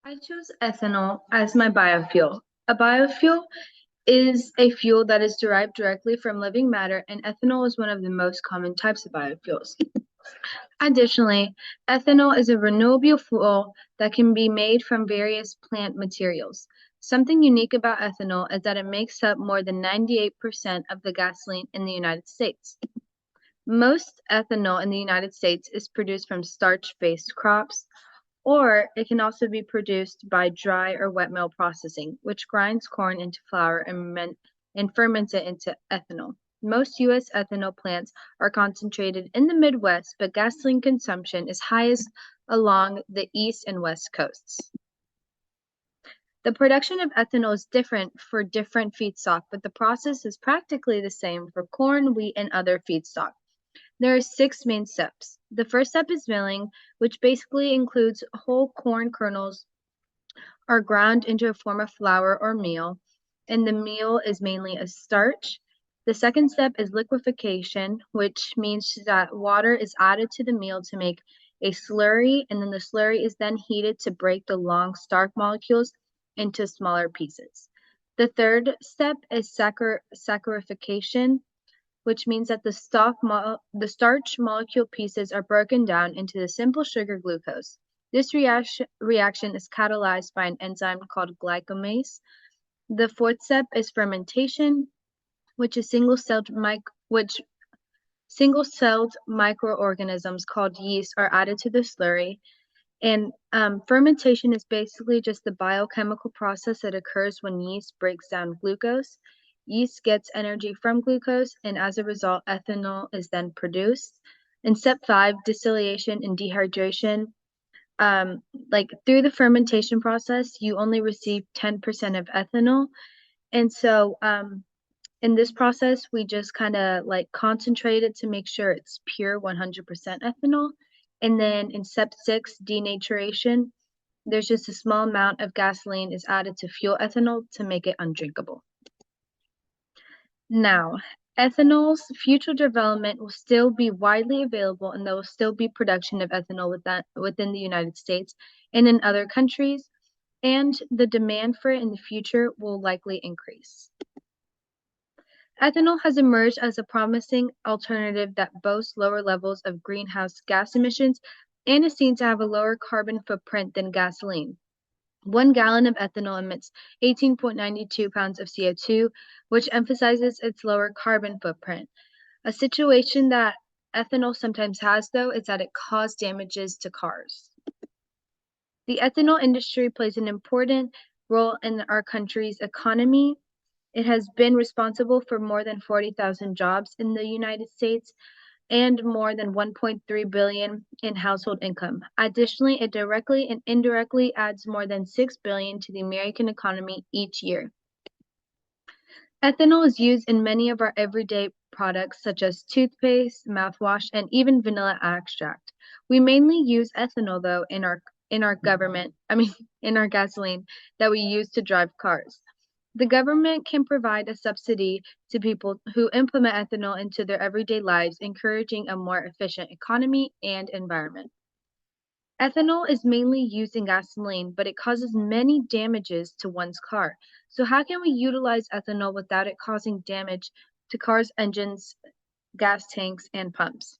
I chose ethanol as my biofuel. A biofuel is a fuel that is derived directly from living matter, and ethanol is one of the most common types of biofuels. Additionally, ethanol is a renewable fuel that can be made from various plant materials. Something unique about ethanol is that it makes up more than 98% of the gasoline in the United States. Most ethanol in the United States is produced from starch-based crops, or it can also be produced by dry or wet mill processing, which grinds corn into flour and ferments it into ethanol. Most U.S. ethanol plants are concentrated in the Midwest, but gasoline consumption is highest along the East and West coasts. The production of ethanol is different for different feedstock, but the process is practically the same for corn, wheat, and other feedstock. There are 6 main steps. The first step is milling, which basically includes whole corn kernels are ground into a form of flour or meal, and the meal is mainly a starch. The second step is liquefaction, which means that water is added to the meal to make a slurry, and then the slurry is then heated to break the long starch molecules into smaller pieces. The third step is saccharification, which means that the starch molecule pieces are broken down into the simple sugar glucose. This reaction is catalyzed by an enzyme called glycomase. The fourth step is fermentation, which is single-celled microorganisms called yeast are added to the slurry. And fermentation is basically just the biochemical process that occurs when yeast breaks down glucose. Yeast gets energy from glucose, and as a result, ethanol is then produced. In step 5, distillation and dehydration, through the fermentation process, you only receive 10% of ethanol. And so in this process, we just kind of concentrate it to make sure it's pure 100% ethanol. And then in step 6, denaturation, there's just a small amount of gasoline is added to fuel ethanol to make it undrinkable. Now, ethanol's future development will still be widely available, and there will still be production of ethanol within the United States and in other countries, and the demand for it in the future will likely increase. Ethanol has emerged as a promising alternative that boasts lower levels of greenhouse gas emissions and is seen to have a lower carbon footprint than gasoline. 1 gallon of ethanol emits 18.92 pounds of CO2, which emphasizes its lower carbon footprint. A situation that ethanol sometimes has, though, is that it causes damages to cars. The ethanol industry plays an important role in our country's economy. It has been responsible for more than 40,000 jobs in the United States and more than 1.3 billion in household income. Additionally, it directly and indirectly adds more than 6 billion to the American economy each year. Ethanol is used in many of our everyday products such as toothpaste, mouthwash, and even vanilla extract. We mainly use ethanol though in our gasoline that we use to drive cars. The government can provide a subsidy to people who implement ethanol into their everyday lives, encouraging a more efficient economy and environment. Ethanol is mainly used in gasoline, but it causes many damages to one's car. So how can we utilize ethanol without it causing damage to cars' engines, gas tanks, and pumps?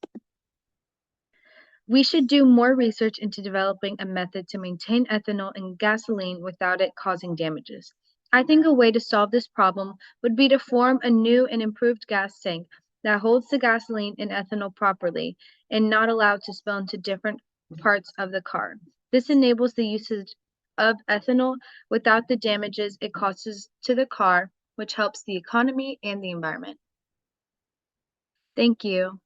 We should do more research into developing a method to maintain ethanol in gasoline without it causing damages. I think a way to solve this problem would be to form a new and improved gas tank that holds the gasoline and ethanol properly and not allowed to spill into different parts of the car. This enables the usage of ethanol without the damages it causes to the car, which helps the economy and the environment. Thank you.